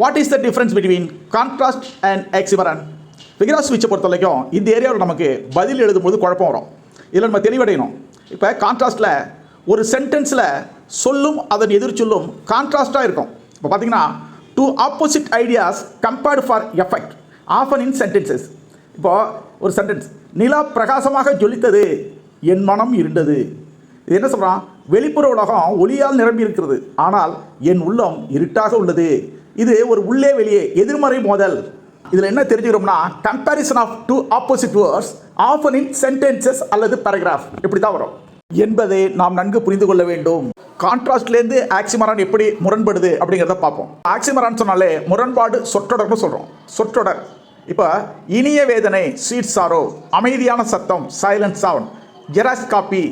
What is the difference between contrast and oxymoron? Figure of ஸ்பீச்சை பொறுத்த வரைக்கும் இந்த ஏரியாவில் நமக்கு பதில் எழுதும்போது குழப்பம் வரும். இதில் நம்ம தெளிவடையணும். இப்போ கான்ட்ராஸ்ட்டில் ஒரு சென்டென்ஸில் சொல்லும் அதன் எதிர்ச்சொல்லும் கான்ட்ராஸ்டாக இருக்கும். இப்போ பார்த்தீங்கன்னா two opposite ideas compared for effect often in sentences. இப்போது ஒரு சென்டென்ஸ், நிலா பிரகாசமாக ஜொலித்தது, என் மனம் இருண்டது. இது என்ன சொல்கிறான்? வெளிப்புற உலகம் ஒளியால் நிரம்பி இருக்கிறது, ஆனால் என் உள்ளம் இருட்டாக உள்ளது. இது ஒரு உள்ளே வெளியே எதிர்மறை மோதல். இதில் என்ன தெரிஞ்சுக்கிறோம்னா comparison of two opposite words often in sentences அல்லது பேராகிராஃப் இப்படி தான் வரும் என்பதை நாம் நன்கு புரிந்து கொள்ள வேண்டும். கான்ட்ராஸ்ட்லேருந்து ஆக்சிமரான் எப்படி முரண்படுது அப்படிங்கிறத பார்ப்போம். ஆக்சிமரான் சொன்னாலே முரண்பாடு சொற்றொடர்னு சொல்கிறோம். சொற்றொடர் இப்போ இனிய வேதனை ஸ்வீட் சாரோ, அமைதியான சத்தம் silent sound, xerox copy,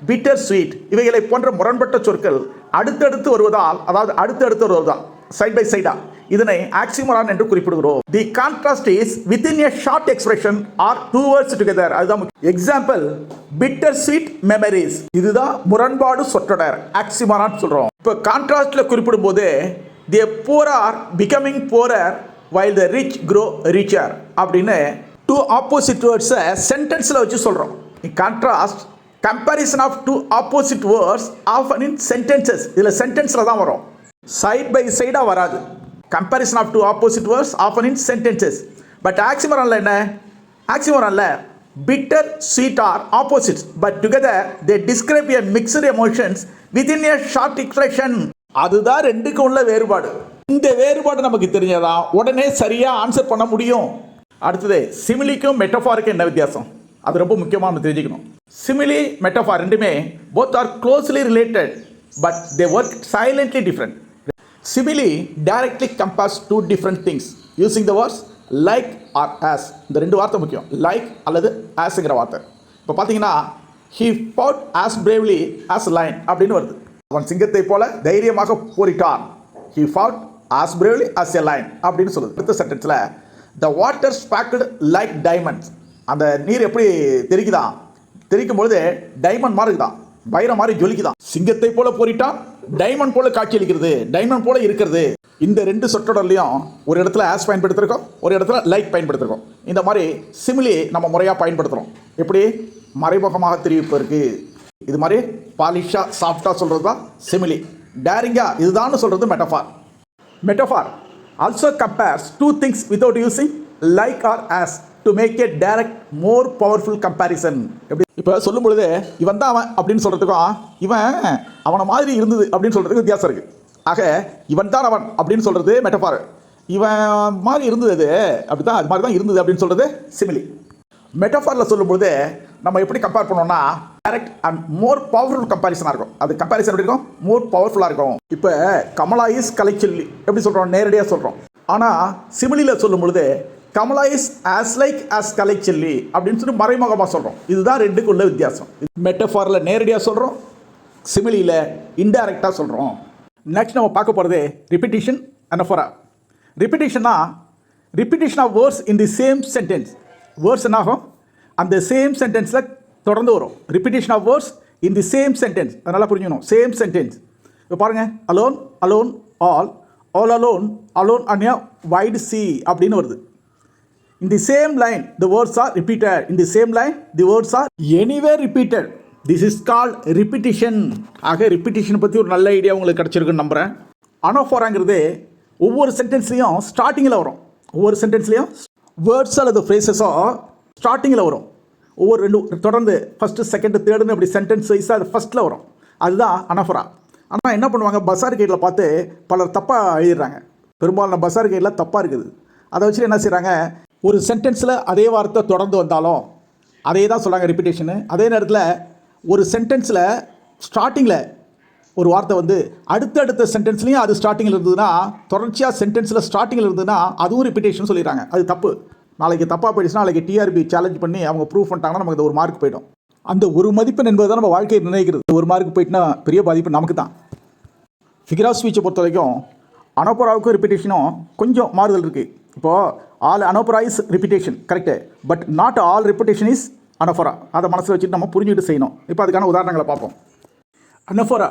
bitter sweet இவைகளை போன்ற முரண்பட்ட சொற்கள் அடுத்தடுத்து வருவதால், அதாவது அடுத்தடுத்து வருவதால் சைட் பை சைடா இதனை ஆக்சிமரான் என்று குறிப்பிடுகிறோம். The contrast is within a short expression or two words together. அதுதான் எக்ஸாம்பிள் பிட்டர் ஸ்வீட் மெமரிஸ். இதுதான் முரண்பாடு சொற்றொடர் ஆக்சிமரான் சொல்றோம். இப்போ கான்ட்ராஸ்ட்ல குறிப்பிடும் போது the poor are becoming poorer while the rich grow richer அப்படின்னு டூ ஆப்போசிட் வேர்ட்ஸை சென்டென்ஸில் வச்சு சொல்கிறோம். Contrast comparison of two opposite words often in sentences. இதில் சென்டென்ஸில் தான் வரும், சைட் பை சைடாக வராது. Comparison of two opposite words often in sentences. But ஆக்சிமரானில் என்ன? ஆக்சிமரானில் bitter sweet are opposites but together they describe a mixed emotions within a short expression. அதுதான் ரெண்டுக்கு உள்ள வேறுபாடு. இந்த வேறுபாடு நமக்கு தெரிஞ்சதான் உடனே சரியாக ஆன்சர் பண்ண முடியும். அடுத்தது சிமிலிக்கும் மெட்டஃபாருக்கும் என்ன வித்தியாசம்? அது ரொம்ப முக்கியமாக நம்ம தெரிஞ்சுக்கணும். சிமிலி மெட்டஃபார் ரெண்டுமே both are closely related but they work silently different. Simile directly compares two different things using the words like or as. இந்த ரெண்டு வார்த்தை முக்கியம், like அல்லது asங்கிற வார்த்தை. இப்போ பார்த்தீங்கன்னா he fought as bravely as a lion அப்படின்னு வருது. அவன் சிங்கத்தை போல தைரியமாக போரிட்டான். he fought as bravely as a lion அப்படின்னு சொல்லுது. அடுத்த சென்டென்ஸில் the water sparkled like diamonds. அந்த நீர் எப்படி தெரிக்குதான்? தெரிக்கும் பொழுது டைமண்ட் மாதிரி இருக்குதான், வைரம் மாதிரி ஜொலிக்குதான். சிங்கத்தை போல போரிட்டான், டைமண்ட் போல காட்சி அளிக்கிறது, டைமண்ட் போல இருக்கிறது. இந்த ரெண்டு சொற்றொடர்லையும் ஒரு இடத்துல ஆஸ் பயன்படுத்திருக்கோம், ஒரு இடத்துல லைக் பயன்படுத்திருக்கோம். இந்த மாதிரி சிமிலி நம்ம முறையாக பயன்படுத்துகிறோம். எப்படி? மறைமுகமாக தெரிவிப்பதற்கு. இது மாதிரி பாலிஷாக சாஃப்டாக சொல்கிறது தான் சிமிலி. டேரிங்காக இதுதான் சொல்கிறது metaphor. Metaphor also compares two things without using like or as to make a direct more powerful comparison. எப்படி? இப்போ சொல்லும் பொழுது இவன் தான் அவன் அப்படின்னு சொல்கிறதுக்கும் இவன் அவனை மாதிரி இருந்தது அப்படின்னு சொல்கிறதுக்கு வித்தியாசம் இருக்குது. ஆக இவன் தான் அவன் அப்படின்னு சொல்கிறது மெட்டஃபார், இவன் மாதிரி இருந்தது அப்படி தான் அது மாதிரி தான் இருந்தது அப்படின்னு சொல்கிறது சிமிலி. மெட்டஃபாரில் சொல்லும்போது நம்ம எப்படி கம்பேர் பண்ணோம்னா டைரக்ட் அண்ட் மோர் பவர்ஃபுல் கம்பேரிசனாக இருக்கும். அது கம்பேரிசன் எப்படி இருக்கும்? மோர் பவர்ஃபுல்லாக இருக்கும். இப்போ கமலா இஸ் கலைச்சொல்லி எப்படி சொல்கிறோம்? நேரடியாக சொல்கிறோம். ஆனால் சிமிலியில் சொல்லும் பொழுது Kamala is as like as கலைச்சொல்லி அப்படின்னு சொல்லி மறைமுகமாக சொல்கிறோம். இதுதான் ரெண்டுக்கு உள்ள வித்தியாசம். மெட்டஃபாரில் நேரடியாக சொல்கிறோம், சிமிலியில் இன்டைரக்டாக சொல்கிறோம். நெக்ஸ்ட் நம்ம பார்க்க போகிறது ரிப்பிட்டிஷன், அனஃபோரா. ரிப்பிட்டிஷன்னா repetition of words in the same sentence. Words என்னாகும்? அந்த சேம் சென்டென்ஸில் தொடர்ந்து வரும். Repetition of words in the same sentence. அதனால் புரிஞ்சுக்கணும். Same sentence. இப்போ பாருங்கள், alone alone all, all alone alone and a wide sea அப்படின்னு வருது. In the same line, the words are repeated. In the same line, the words are anywhere repeated. This is called repetition. ஆக repetition பற்றி ஒரு நல்ல idea உங்களுக்கு கிடச்சிருக்குன்னு நம்புகிறேன். அனோஃபோராங்கிறது ஒவ்வொரு சென்டென்ஸ்லையும் ஸ்டார்டிங்கில் வரும். ஒவ்வொரு சென்டென்ஸ்லையும் வேர்ட்ஸ் அல்லது ஃப்ரேசஸோ ஸ்டார்டிங்கில் வரும். ஒவ்வொரு ரெண்டு தொடர்ந்து ஃபஸ்ட்டு செகண்டு தேர்டுன்னு அப்படி சென்டென்ஸ் வைஸாக அது ஃபஸ்ட்டில் வரும். அதுதான் அனஃபோரா. ஆனால் என்ன பண்ணுவாங்க, பசார் கைடில் பார்த்து பலர் தப்பாக எழுதிடுறாங்க. பெரும்பாலான பசார் கைடில் தப்பாக இருக்குது. அதை வச்சு என்ன செய்கிறாங்க, ஒரு சென்டென்ஸில் அதே வார்த்தை தொடர்ந்து வந்தாலும் அதே தான் சொல்கிறாங்க ரிப்பிட்டேஷனு. அதே நேரத்தில் ஒரு சென்டென்ஸில் ஸ்டார்டிங்கில் ஒரு வார்த்தை வந்து அடுத்தடுத்த சென்டென்ஸ்லையும் அது ஸ்டார்டிங்கில் இருந்ததுன்னா, தொடர்ச்சியாக சென்டென்ஸில் ஸ்டார்டிங்கில் இருந்ததுன்னா அதுவும் ரிப்பிட்டேஷன் சொல்லிடுறாங்க. அது தப்பு. நாளைக்கு தப்பாக போயிடுச்சுன்னா நாளைக்கு டிஆர்பி சேலஞ்ச் பண்ணி அவங்க ப்ரூவ் பண்ணிட்டாங்கன்னா நமக்கு ஒரு மார்க் போயிடும். அந்த ஒரு மதிப்பெண் என்பது தான் நம்ம வாழ்க்கையை நிர்ணயிக்கிறது. ஒரு மார்க் போயிட்டுனா பெரிய பாதிப்பு நமக்கு தான். ஃபிகர் ஆஃப் ஸ்பீச்சை பொறுத்த வரைக்கும் அனோஃபோராவுக்கும் ரிப்பிட்டேஷனும் கொஞ்சம் மாறுதல் இருக்குது. இப்போது all anaphora is repetition correct, but not all repetition is anaphora. அதை மனசில் வச்சுட்டு நம்ம புரிஞ்சுக்கிட்டு செய்யணும். இப்போ அதுக்கான உதாரணங்களை பார்ப்போம். Anaphora,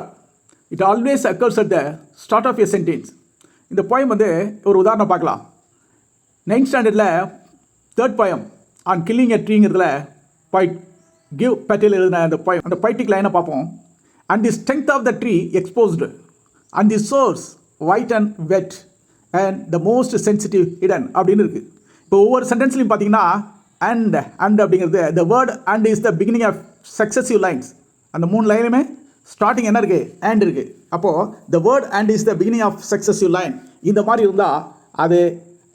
it always occurs at the start of a sentence. இந்த போயம் வந்து ஒரு உதாரணம் பார்க்கலாம். 9th ஸ்டாண்டர்டில் 3rd poem on killing a ட்ரீங்கிறதுல பாய்ட் கிவ் பட்டேல் எழுதின அந்த போயம், அந்த பொய்டிக் லைனை பார்ப்போம். And the strength of the tree exposed and the source white and wet and the most sensitive hidden அப்படின்னு இருக்குது. இப்போ ஒவ்வொரு சென்டென்ஸ்லையும் பார்த்தீங்கன்னா அண்ட் அப்படிங்கிறது the word and is the beginning of successive lines. அந்த 3 லைனுமே ஸ்டார்டிங் என்ன இருக்குது? அண்ட் இருக்குது. அப்போது the word and is the beginning of successive line இந்த மாதிரி இருந்தால் அது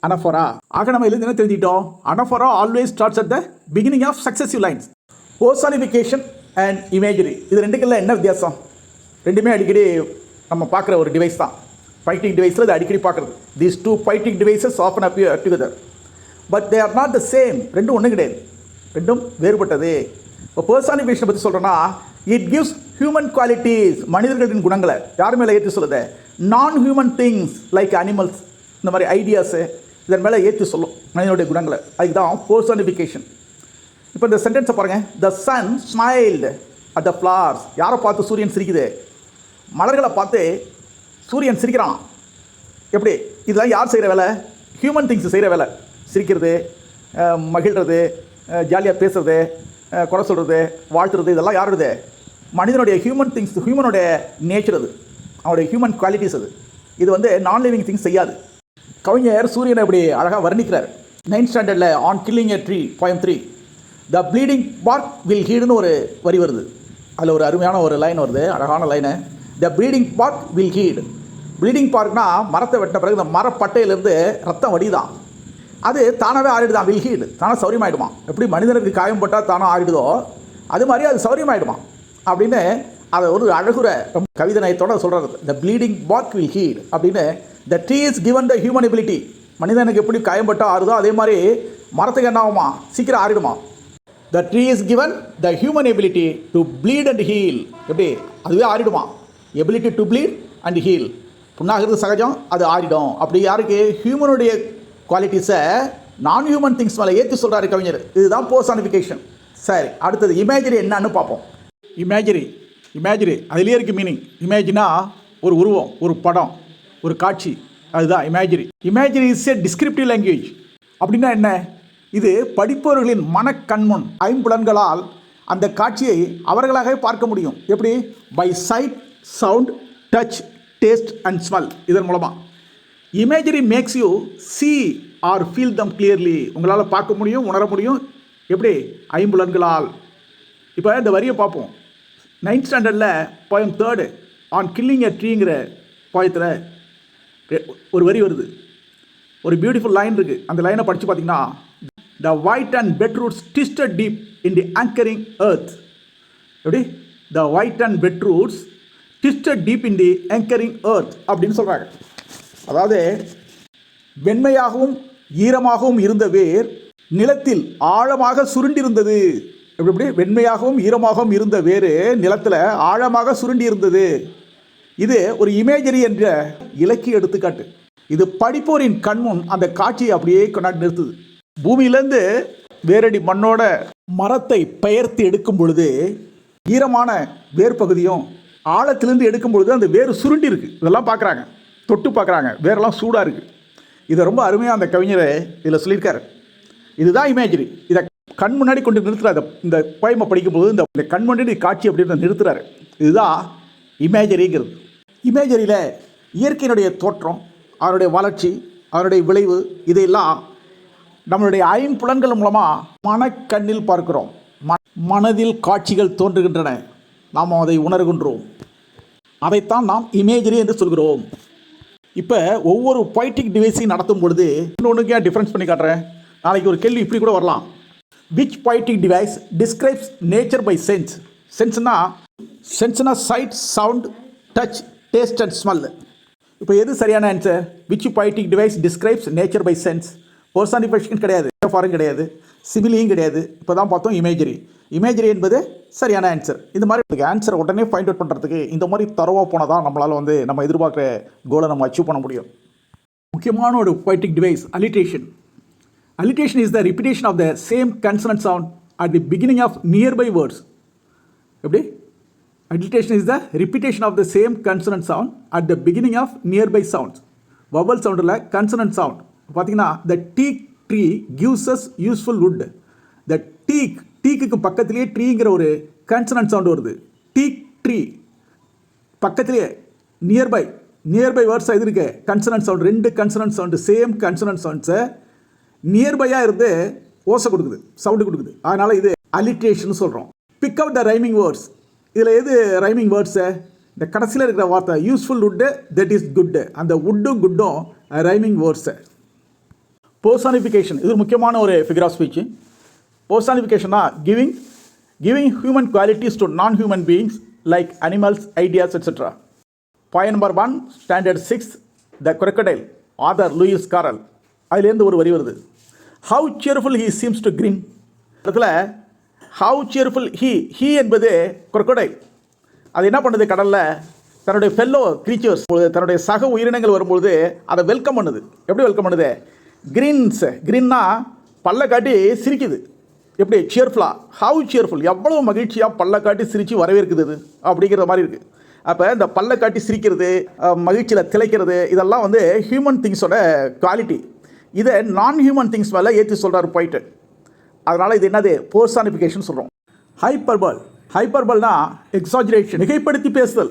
anaphora. ஆக நம்ம எழுதி என்ன தெரிஞ்சிட்டோம்? anaphora always starts at the beginning of successive lines. Personification and imagery, இது ரெண்டுக்குள்ள என்ன வித்தியாசம்? ரெண்டுமே அடிக்கடி நம்ம பார்க்குற ஒரு டிவைஸ் தான். poetic டிவைஸில் இது அடிக்கடி பார்க்குறது. These 2 poetic devices often appear together but they are not the same. ரெண்டும் ஒன்று கிடையாது, ரெண்டும் வேறுபட்டது. இப்போ பர்சானிஃபிகேஷனை பற்றி சொல்கிறோன்னா இட் கிவ்ஸ் ஹியூமன் குவாலிட்டிஸ், மனிதர்களின் குணங்களை யார் மேலே ஏற்றி சொல்லுது? நான் ஹியூமன் திங்ஸ் லைக் அனிமல்ஸ், இந்த மாதிரி ஐடியாஸு இதன் மேலே ஏற்றி சொல்லும் மனிதனுடைய குணங்களை. அதுக்கு தான் பர்சானிஃபிகேஷன். இப்போ இந்த சென்டென்ஸை பாருங்கள். The sun smiled at the flowers. யாரை பார்த்து சூரியன் சிரிக்குது? மலர்களை பார்த்து சூரியன் சிரிக்கிறான். எப்படி? இதெல்லாம் யார் செய்கிற வேலை? ஹியூமன் திங்ஸ் செய்கிற வேலை. சிரிக்கிறது, மகிழ்கிறது, ஜாலியாக பேசுறது, குறை சொல்கிறது, வாழ்த்துறது, இதெல்லாம் யாருது? மனிதனுடைய ஹியூமன் திங்ஸ், ஹியூமனுடைய நேச்சர் அது, அவனுடைய ஹியூமன் குவாலிட்டிஸ் அது. இது வந்து நான் லிவிங் திங்ஸ் செய்யாது. கவிஞர் சூரியனை இப்படி அழகாக வர்ணிக்கிறார். 9th ஸ்டாண்டர்டில் on killing a tree poem 3 the bleeding bark will ஹீடுன்னு ஒரு வரி வருது. அதில் ஒரு அருமையான ஒரு லைன் வருது, அழகான line. The bleeding bark will heal. Bleeding பார்க்னா மரத்தை வெட்டின பிறகு இந்த மரப்பட்டையிலேருந்து ரத்தம் வடிதான், அது தானாகவே ஆறிடுதான். வில் ஹீடு தானாக சௌரியமாயிடுமா? எப்படி மனிதனுக்கு காயம் போட்டால் தானாக ஆறிடுதோ அது மாதிரி அது சௌரியமாயிடுமா அப்படின்னு அதை ஒரு அழகுற கவிதை நயத்தோட சொல்கிறது. The bleeding bark will heal அப்படின்னு. The tree is given the human ability. மனிதனுக்கு எப்படி காயம் போட்டால் ஆறுதோ அதே மாதிரி மரத்துக்கு என்ன ஆகுமா? சீக்கிரம் ஆறிடுமா. The tree is given the human ability to bleed and heal. எப்படி? அதுவே ஆறிடுமா. Ability to bleed and heal. புண்ணாகிறது சகஜம், அது ஆறிடும். அப்படி யாருக்கு? ஹியூமனுடைய குவாலிட்டிஸை நான் ஹியூமன் திங்ஸ் மேலே ஏற்றி சொல்கிறாரு கவிஞர். இதுதான் பர்சானிஃபிகேஷன். சரி, அடுத்தது இமேஜரி என்னன்னு பார்ப்போம். இமேஜரி அதுலேயே இருக்குது மீனிங். இமேஜினா ஒரு உருவம், ஒரு படம், ஒரு காட்சி, அதுதான் imagery. Imagery is a descriptive language. அப்படின்னா என்ன? இது படிப்பவர்களின் மனக்கண்முன் ஐம்புலன்களால் அந்த காட்சியை அவர்களாகவே பார்க்க முடியும். எப்படி? By sight, sound, touch, taste and smell. இதன் மூலமாக imagery makes you see or feel them clearly. உங்களால் பார்க்க முடியும், உணர முடியும். எப்படி? ஐம்புலன்களால். இப்போ இந்த வரியை பார்ப்போம். 9th ஸ்டாண்டர்டில் poem 3 ஆன் கில்லிங் எ ட்ரீங்கிற போயத்தில் ஒரு வரி வருது, ஒரு பியூட்டிஃபுல் லைன் இருக்குது. அந்த லைனை படித்து பார்த்தீங்கன்னா the white and bed roots twisted deep in the anchoring earth. எப்படி? The white and bed roots twisted deep in the anchoring earth அப்படின்னு சொல்கிறாங்க. அதாவது வெண்மையாகவும் ஈரமாகவும் இருந்த வேர் நிலத்தில் ஆழமாக சுருண்டிருந்தது. எப்படி? வெண்மையாகவும் ஈரமாகவும் இருந்த வேறு நிலத்தில் ஆழமாக சுருண்டி இருந்தது. இது ஒரு இமேஜரி என்ற இலக்கிய எடுத்துக்காட்டு. இது படிப்போரின் கண்முன் அந்த காட்சியை அப்படியே கொண்டாடி நிறுத்துது. பூமியிலேருந்து வேரடி மண்ணோட மரத்தை பெயர்த்து எடுக்கும் பொழுது ஈரமான வேர் பகுதியும் ஆழத்திலேருந்து எடுக்கும் பொழுது அந்த வேறு சுருண்டி இருக்குது. இதெல்லாம் பார்க்குறாங்க, தொட்டு பார்க்குறாங்க, வேரெல்லாம் சூடாக இருக்குது. இதை ரொம்ப அருமையாக அந்த கவிஞரை இதில் சொல்லியிருக்காரு. இதுதான் இமேஜரி. இதை கண் முன்னாடி கொண்டு நிறுத்துறாரு. இந்த போயமை படிக்கும்போது இந்த கண் முன்னாடி காட்சி அப்படின்னு நிறுத்துறாரு. இதுதான் இமேஜரிங்கிறது. இமேஜரியில் இயற்கையினுடைய தோற்றம், அதனுடைய வளர்ச்சி, அதனுடைய விளைவு, இதையெல்லாம் நம்மளுடைய ஐம்புலன்கள் மூலமாக மனக்கண்ணில் பார்க்கிறோம். மனதில் காட்சிகள் தோன்றுகின்றன, நாம் அதை உணர்கின்றோம். அதைத்தான் நாம் இமேஜரி என்று சொல்கிறோம். இப்போ ஒவ்வொரு பொய்டிக் டிவைஸையும் நடத்தும் பொழுது இன்னொன்றுக்கு ஏன் டிஃப்ரென்ஸ் பண்ணி காட்டுறேன். நாளைக்கு ஒரு கேள்வி இப்படி கூட வரலாம். Which poetic device describes nature by sense? சென்ஸ்னா sight, sound, touch, taste and smell. இப்போ எது சரியான answer? Which poetic device describes nature by sense? Personification கிடையாது, மெட்டஃபாரும் கிடையாது, சிமிலியும் கிடையாது. இப்போ தான் பார்த்தோம் இமேஜரி. இமேஜரி என்பது சரியான ஆன்சர். இந்த மாதிரி ஆன்சரை உடனே ஃபைண்ட் அவுட் பண்ணுறதுக்கு இந்த மாதிரி தரவாக போனால் தான் நம்மளால் வந்து நம்ம எதிர்பார்க்குற கோலை நம்ம அச்சீவ் பண்ண முடியும். முக்கியமான ஒரு poetic device alliteration. Alliteration is the repetition of the same consonant sound at the beginning of nearby words. எப்படி? Alliteration is the repetition of the same consonant sound at the beginning of nearby sounds. Vowel சவுண்டில் consonant sound. பார்த்தீங்கன்னா the teak tree gives us useful wood. the டீக்கு பக்கத்திலேயே ட்ரீங்கிற ஒரு consonant sound வருது. Teak tree பக்கத்திலேயே nearby words இது இருக்கு. Consonant sound, ரெண்டு கன்சனன்ட் சவுண்டு, சேம் கன்சனன்ட் சவுண்ட்ஸை நியர்பையாக இருந்து ஓசை கொடுக்குது, சவுண்டு கொடுக்குது. அதனால் இது அலிட்ரேஷன் சொல்கிறோம். Pick out the rhyming words. இதில் எது ரைமிங் வேர்ட்ஸு? இந்த கடைசியில் இருக்கிற வார்த்தை useful wood, that is good. அந்த வுட்டும் குட்டும் ரைமிங் வேர்ட்ஸு. பர்சானிஃபிகேஷன் இது ஒரு முக்கியமான ஒரு ஃபிகர் ஆஃப் ஸ்பீச். பர்சானிஃபிகேஷனா giving human qualities to non human beings like animals, ideas etcetera. Point number 1 standard 6 the crocodile, author Lewis Carroll. அதுலேருந்து ஒரு வரி வருது. How cheerful he seems to grin. இடத்துல ஹவு சியர்ஃபுல் ஹீ என்பது crocodile. அது என்ன பண்ணுது? கடலில் தன்னுடைய ஃபெல்லோ க்ரீச்சர்ஸ், தன்னுடைய சக உயிரினங்கள் வரும்பொழுது அதை வெல்கம் பண்ணுது. எப்படி வெல்கம் பண்ணுது? கிரின்னா பல்ல காட்டி சிரிக்குது. எப்படி? சியர்ஃபுல்லாக. ஹவு சியர்ஃபுல், எவ்வளோ மகிழ்ச்சியாக பல்ல காட்டி சிரித்து வரவேற்குது அது அப்படிங்கிற மாதிரி இருக்குது. அப்போ இந்த பல்ல காட்டி சிரிக்கிறது, மகிழ்ச்சியில் திளைக்கிறது, இதெல்லாம் வந்து ஹியூமன் திங்ஸோட குவாலிட்டி. இதை நான் ஹியூமன் திங்ஸ் மேலே ஏற்றி சொல்கிறார் போயிட்டு. அதனால் இது என்னது? பர்சானிஃபிகேஷன் சொல்கிறோம். ஹைப்பர்பல்னா எக்ஸாஜரேஷன், மிகைப்படுத்தி பேசுதல்.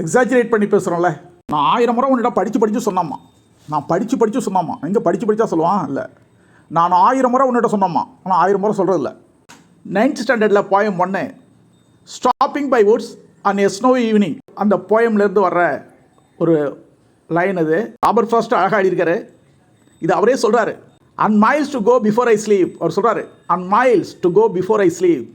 எக்ஸாஜரேட் பண்ணி பேசுகிறோம்ல. நான் 1000 முறை உன்னிடம் படித்து சொன்னாமா, நான் படித்து சொன்னாமா. எங்கே படித்தா சொல்லுவான்? இல்லை, நான் 1000 முறை உன்னிடம் சொன்னாமா, ஆனால் 1000 முறை சொல்கிறது இல்லை. 9th ஸ்டாண்டர்டில் poem 1 stopping by woods and a snow evening. அந்த போயம்லேருந்து வர்ற ஒரு லைன் அது. ராபர்ட் ஃப்ராஸ்ட் அழகாக எழுதியிருக்காரு. இது அவரே சொல்கிறாரு. And miles to go before I sleep. அவர் சொல்கிறாரு and miles to go before I sleep.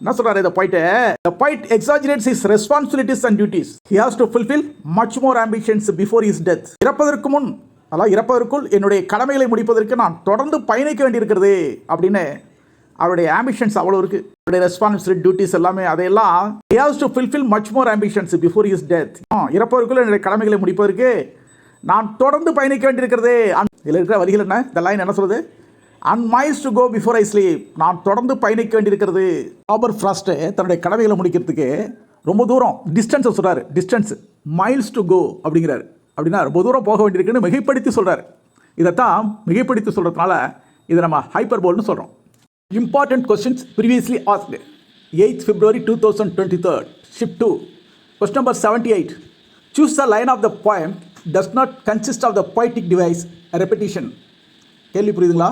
என்ன சொல்கிறாரு இதை போயிட்டு? The poet exaggerates his responsibilities and duties. He has to fulfill much more ambitions before his death. இறப்பதற்கு முன், அதாவது இறப்பதற்குள் என்னுடைய கடமைகளை முடிப்பதற்கு நான் தொடர்ந்து பயணிக்க வேண்டியிருக்கிறது அப்படின்னு அவருடைய ஆம்பிஷன்ஸ் அவ்வளோ இருக்குது. அவருடைய ரெஸ்பான்சிபிலிட்டி, டியூட்டிஸ் எல்லாமே அதையெல்லாம் he has to fulfill much more ambitions before his death. இறப்பதற்குள் என்னுடைய கடமைகளை முடிப்பதற்கு நான் தொடர்ந்து பயணிக்க வேண்டியிருக்கிறது. இதில் இருக்கிற வரிகள் என்ன? இந்த லைன் என்ன சொல்லுது? And miles to go before I sleep. நான் தொடர்ந்து பயணிக்க வேண்டியிருக்கிறது. ராபர்ட் ஃப்ராஸ்ட்டு தன்னுடைய கடமைகளை முடிக்கிறதுக்கு ரொம்ப தூரம் டிஸ்டன்ஸை சொல்கிறாரு. டிஸ்டன்ஸ் மைல்ஸ் டு கோ அப்படிங்கிறாரு. அப்படின்னா ரொம்ப தூரம் போக வேண்டியிருக்குன்னு மிகைப்படுத்தி சொல்கிறாரு. இதைத்தான் மிகைப்படுத்தி சொல்கிறதுனால இதை நம்ம ஹைப்பர்போல்னு சொல்கிறோம். Important questions previously asked. 8th February 2023 Shift 2 Question number 78. Choose the line of the poem does not consist of the poetic device repetition. கேள்வி புரியுதுங்களா?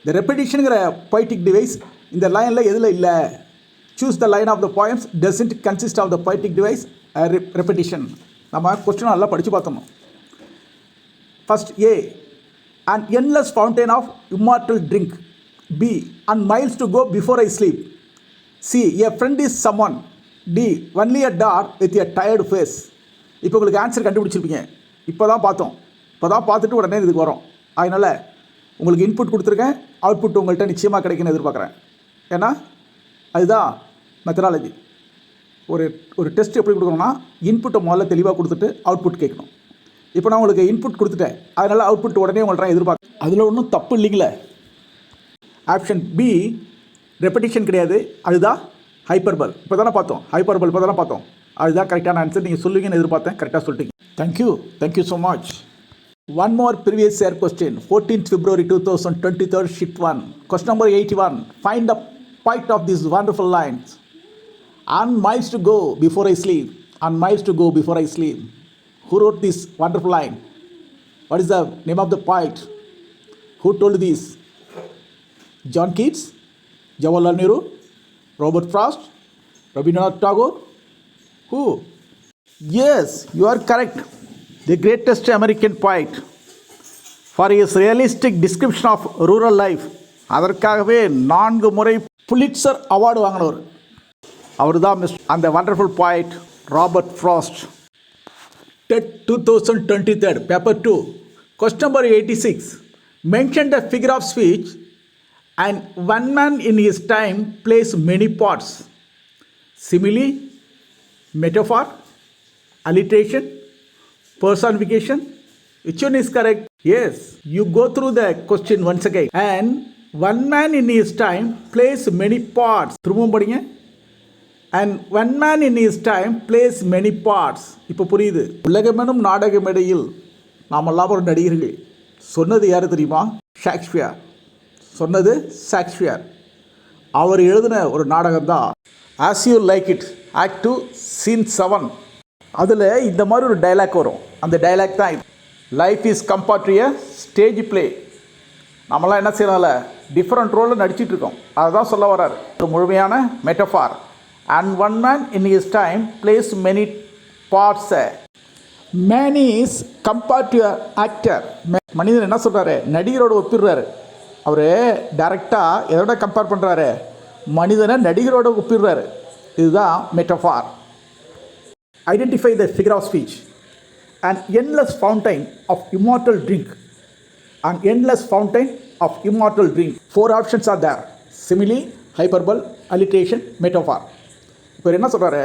இந்த ரெப்படிஷனுங்கிற poetic device இந்த லைனில் எதில் இல்லை? Choose the line of the poems doesn't consist of the poetic device repetition. நம்ம question நல்லா படித்து பார்த்தோம். First A, an endless fountain of immortal drink. B, and miles to go before I sleep. C, a friend is someone. D, only a dog with a tired face. இப்போ உங்களுக்கு answer கண்டுபிடிச்சிருப்பீங்க. இப்போ தான் பார்த்துட்டு உடனே இதுக்கு வரோம். அதனால் உங்களுக்கு இன்புட் கொடுத்துருக்கேன், அவுட்புட் உங்கள்கிட்ட நிச்சயமாக கிடைக்குன்னு எதிர்பார்க்குறேன். ஏன்னா அதுதான் மெத்தடாலஜி. ஒரு டெஸ்ட் எப்படி கொடுக்கணும்னா இன்புட்டை முதல்ல தெளிவாக கொடுத்துட்டு அவுட்புட் கேட்கணும். இப்போ நான் உங்களுக்கு இன்புட் கொடுத்துட்டேன், அதனால் அவுட்புட் உடனே உங்கள்கிட்ட எதிர்பார்க்குறேன். அதில் ஒன்றும் தப்பு இல்லைங்களே. ஆப்ஷன் பி ரெப்படிஷன் கிடையாது, அதுதான் ஹைப்பர்பல். இப்போ தானே பார்த்தோம். அதுதான் கரெக்டான ஆன்சர். நீங்கள் சொல்லுவீங்கன்னு எதிர்பார்த்தேன், கரெக்டாக சொல்லிட்டீங்க. Thank you so much. One more previous year question. 14th February 2023 Shift 1 Question number 81. Find the point of these wonderful lines. And miles to go before I sleep. And miles to go before I sleep. Who wrote this wonderful line? What is the name of the poet? Who told this? John Keats, Jawaharlal Nehru, Robert Frost, Rabindranath Tagore? Who? Yes, you are correct. The greatest American poet for his realistic description of rural life. அதற்காகவே 4 முறை Pulitzer award வாங்கினவர் அவர் தான் அந்த wonderful poet Robert Frost. TET 2023 Paper 2 Question number 86. Mention the figure of speech and one man in his time plays many parts. Simile, metaphor, alliteration, personification. Which one is correct? Yes, you go through the question once again. And one man in his time plays many parts. திரும்பவும் படிங்க. And one man in his time plays many parts. இப்போ புரியுது. உலகமெனும் நாடக மேடையில் நாமெல்லாம் ஒரு நடிகர்கள். சொன்னது யார் தெரியுமா? ஷேக்ஸ்பியர். சொன்னது ஷேக்ஸ்பியர். அவர் எழுதின ஒரு நாடகம் தான் As You Like It act 2 scene 7. அதில் இந்த மாதிரி ஒரு டைலாக் வரும். அந்த டைலாக் தான் இது. Life is compared to a stage play. நம்மளாம் என்ன செய்யலாம்ல, டிஃப்ரெண்ட் ரோலில் நடிச்சிட்டு இருக்கோம். அதை தான் சொல்ல வர்றாரு. ஒரு முழுமையான மெட்டஃபார். And one man in his time place many parts. Man is compared to actor. மனிதன் என்ன சொல்கிறாரு? நடிகரோடு ஒப்பிடுறாரு. அவர் டைரெக்டாக எதோட கம்பேர் பண்ணுறாரு? மனிதனை நடிகரோடு ஒப்பிடுறாரு. இதுதான் metaphor. Identify the figure of speech. An endless fountain of immortal drink. An endless fountain of immortal drink. 4 options are there. Simile, hyperbole, alliteration, metaphor. இப்போ என்ன சொல்கிறாரு?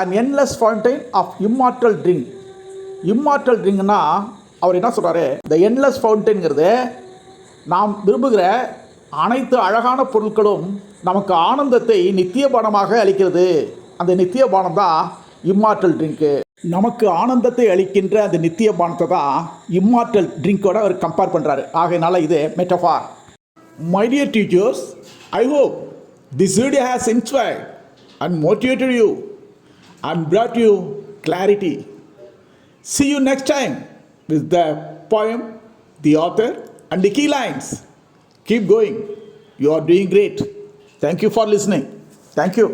An endless fountain of immortal drink. Immortal drinkனா அவர் என்ன சொல்கிறாரு? The endless fountainங்கிறது நாம் விரும்புகிற அனைத்து அழகான பொருட்களும் நமக்கு ஆனந்தத்தை நித்திய பானமாக அளிக்கிறது. அந்த நித்திய பானம் தான் இம்மார்டல் ட்ரிங்க்கு. நமக்கு ஆனந்தத்தை அளிக்கின்ற அந்த நித்திய பானத்தை தான் இம்மார்டல் ட்ரிங்கோட அவர் கம்பேர் பண்ணுறாரு. ஆகையினால இது மெட்டஃபார். My dear teachers, I hope this video has inspired and motivated you and brought you clarity. See you next time with the poem, the author and the key lines. Keep going. You are doing great. Thank you for listening. Thank you.